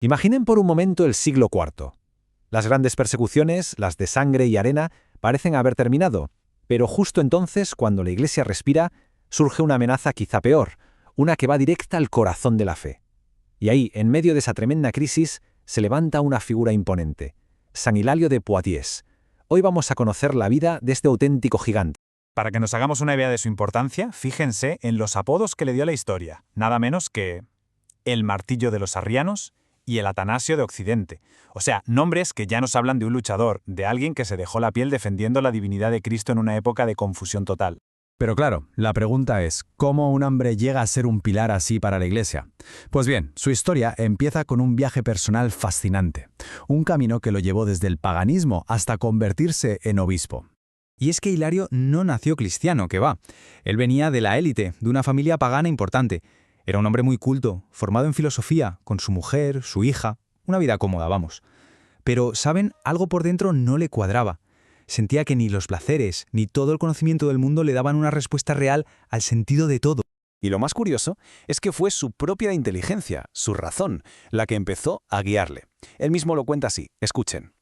Imaginen por un momento el siglo IV. Las grandes persecuciones, las de sangre y arena, parecen haber terminado, pero justo entonces, cuando la Iglesia respira, surge una amenaza quizá peor, una que va directa al corazón de la fe. Y ahí, en medio de esa tremenda crisis, se levanta una figura imponente, San Hilario de Poitiers. Hoy vamos a conocer la vida de este auténtico gigante. Para que nos hagamos una idea de su importancia, fíjense en los apodos que le dio la historia, nada menos que el martillo de los arrianos y el Atanasio de Occidente. O sea, nombres que ya nos hablan de un luchador, de alguien que se dejó la piel defendiendo la divinidad de Cristo en una época de confusión total. Pero claro, la pregunta es, ¿cómo un hombre llega a ser un pilar así para la Iglesia? Pues bien, su historia empieza con un viaje personal fascinante, un camino que lo llevó desde el paganismo hasta convertirse en obispo. Y es que Hilario no nació cristiano, que va. Él venía de la élite, de una familia pagana importante. Era un hombre muy culto, formado en filosofía, con su mujer, su hija, una vida cómoda, vamos. Pero, ¿saben? Algo por dentro no le cuadraba. Sentía que ni los placeres, ni todo el conocimiento del mundo le daban una respuesta real al sentido de todo. Y lo más curioso es que fue su propia inteligencia, su razón, la que empezó a guiarle. Él mismo lo cuenta así, escuchen.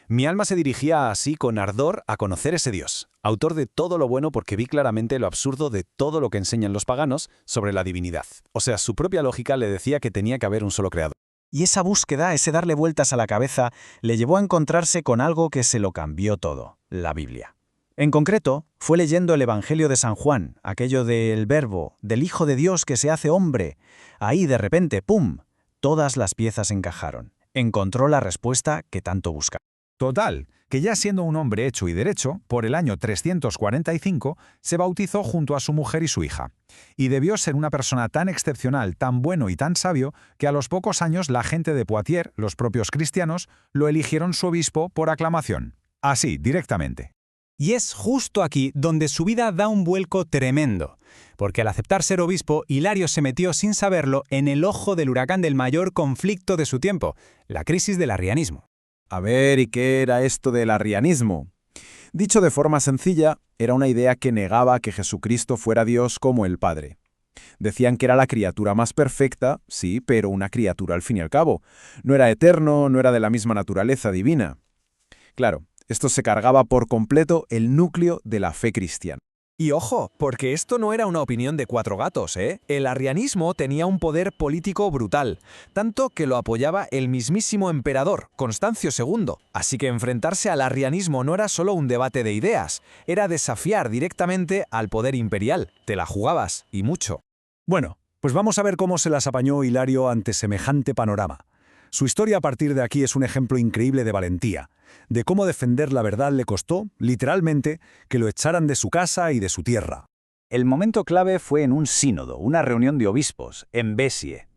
Mi alma se dirigía así con ardor a conocer ese Dios, autor de todo lo bueno porque vi claramente lo absurdo de todo lo que enseñan los paganos sobre la divinidad. O sea, su propia lógica le decía que tenía que haber un solo creador. Y esa búsqueda, ese darle vueltas a la cabeza, le llevó a encontrarse con algo que se lo cambió todo, la Biblia. En concreto, fue leyendo el Evangelio de San Juan, aquello del verbo, del Hijo de Dios que se hace hombre. Ahí, de repente, ¡pum!, todas las piezas encajaron. Encontró la respuesta que tanto buscaba. Total, que ya siendo un hombre hecho y derecho, por el año 345, se bautizó junto a su mujer y su hija. Y debió ser una persona tan excepcional, tan bueno y tan sabio, que a los pocos años la gente de Poitiers, los propios cristianos, lo eligieron su obispo por aclamación. Así, directamente. Y es justo aquí donde su vida da un vuelco tremendo, porque al aceptar ser obispo, Hilario se metió sin saberlo en el ojo del huracán del mayor conflicto de su tiempo, la crisis del arrianismo. A ver, ¿y qué era esto del arrianismo? Dicho de forma sencilla, era una idea que negaba que Jesucristo fuera Dios como el Padre. Decían que era la criatura más perfecta, sí, pero una criatura al fin y al cabo. No era eterno, no era de la misma naturaleza divina. Claro, esto se cargaba por completo el núcleo de la fe cristiana. Y ojo, porque esto no era una opinión de cuatro gatos, ¿eh? El arrianismo tenía un poder político brutal, tanto que lo apoyaba el mismísimo emperador, Constancio II. Así que enfrentarse al arrianismo no era solo un debate de ideas, era desafiar directamente al poder imperial. Te la jugabas, y mucho. Bueno, pues vamos a ver cómo se las apañó Hilario ante semejante panorama. Su historia a partir de aquí es un ejemplo increíble de valentía, de cómo defender la verdad le costó, literalmente, que lo echaran de su casa y de su tierra. El momento clave fue en un sínodo, una reunión de obispos, en Béziers.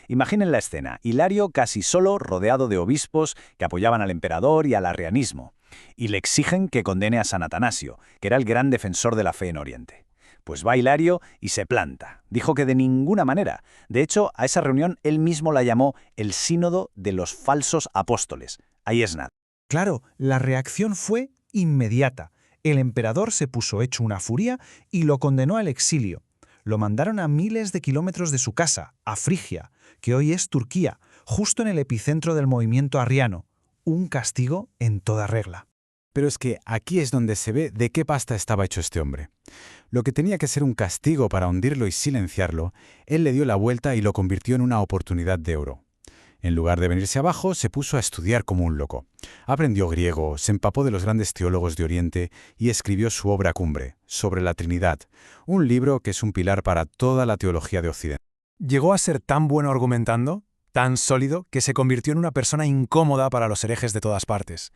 Imaginen la escena, Hilario casi solo, rodeado de obispos que apoyaban al emperador y al arrianismo, y le exigen que condene a San Atanasio, que era el gran defensor de la fe en Oriente. Pues va Hilario y se planta. Dijo que de ninguna manera. De hecho, a esa reunión él mismo la llamó el Sínodo de los Falsos Apóstoles. Ahí es nada. Claro, la reacción fue inmediata. El emperador se puso hecho una furia y lo condenó al exilio. Lo mandaron a miles de kilómetros de su casa, a Frigia, que hoy es Turquía, justo en el epicentro del movimiento arriano. Un castigo en toda regla. Pero es que aquí es donde se ve de qué pasta estaba hecho este hombre. Lo que tenía que ser un castigo para hundirlo y silenciarlo, él le dio la vuelta y lo convirtió en una oportunidad de oro. En lugar de venirse abajo, se puso a estudiar como un loco. Aprendió griego, se empapó de los grandes teólogos de Oriente y escribió su obra cumbre, sobre la Trinidad, un libro que es un pilar para toda la teología de Occidente. Llegó a ser tan bueno argumentando, tan sólido, que se convirtió en una persona incómoda para los herejes de todas partes.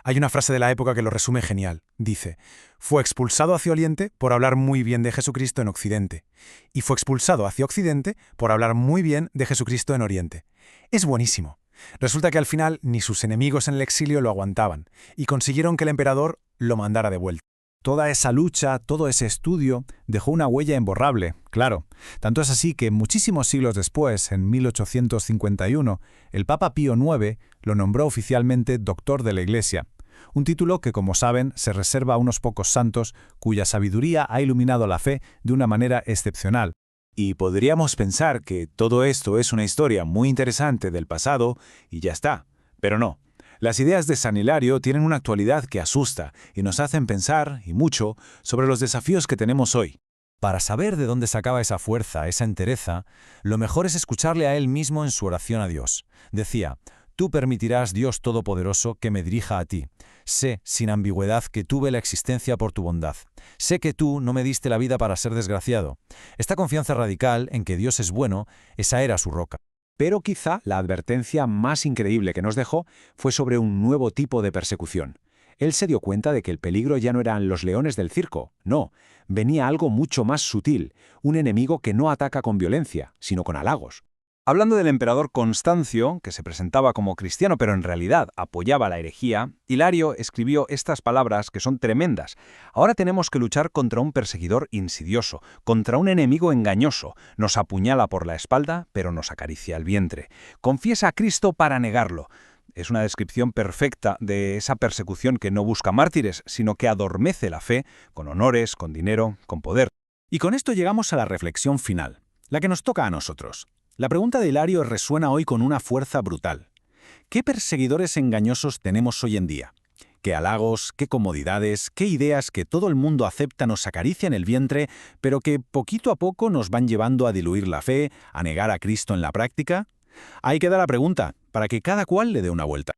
Hay una frase de la época que lo resume genial. Dice, fue expulsado hacia Oriente por hablar muy bien de Jesucristo en Occidente, y fue expulsado hacia Occidente por hablar muy bien de Jesucristo en Oriente. Es buenísimo. Resulta que al final ni sus enemigos en el exilio lo aguantaban, y consiguieron que el emperador lo mandara de vuelta. Toda esa lucha, todo ese estudio, dejó una huella imborrable, claro. Tanto es así que muchísimos siglos después, en 1851, el Papa Pío IX lo nombró oficialmente Doctor de la Iglesia, un título que, como saben, se reserva a unos pocos santos cuya sabiduría ha iluminado la fe de una manera excepcional. Y podríamos pensar que todo esto es una historia muy interesante del pasado y ya está, pero no. Las ideas de San Hilario tienen una actualidad que asusta y nos hacen pensar, y mucho, sobre los desafíos que tenemos hoy. Para saber de dónde sacaba esa fuerza, esa entereza, lo mejor es escucharle a él mismo en su oración a Dios. Decía: «Tú permitirás, Dios Todopoderoso, que me dirija a ti. Sé, sin ambigüedad, que tuve la existencia por tu bondad. Sé que tú no me diste la vida para ser desgraciado». Esta confianza radical en que Dios es bueno, esa era su roca. Pero quizá la advertencia más increíble que nos dejó fue sobre un nuevo tipo de persecución. Él se dio cuenta de que el peligro ya no eran los leones del circo, no, venía algo mucho más sutil, un enemigo que no ataca con violencia, sino con halagos. Hablando del emperador Constancio, que se presentaba como cristiano pero en realidad apoyaba la herejía, Hilario escribió estas palabras que son tremendas. Ahora tenemos que luchar contra un perseguidor insidioso, contra un enemigo engañoso. Nos apuñala por la espalda, pero nos acaricia el vientre. Confiesa a Cristo para negarlo. Es una descripción perfecta de esa persecución que no busca mártires, sino que adormece la fe con honores, con dinero, con poder. Y con esto llegamos a la reflexión final, la que nos toca a nosotros. La pregunta de Hilario resuena hoy con una fuerza brutal. ¿Qué perseguidores engañosos tenemos hoy en día? ¿Qué halagos, qué comodidades, qué ideas que todo el mundo acepta nos acarician el vientre, pero que poquito a poco nos van llevando a diluir la fe, a negar a Cristo en la práctica? Ahí queda la pregunta, para que cada cual le dé una vuelta.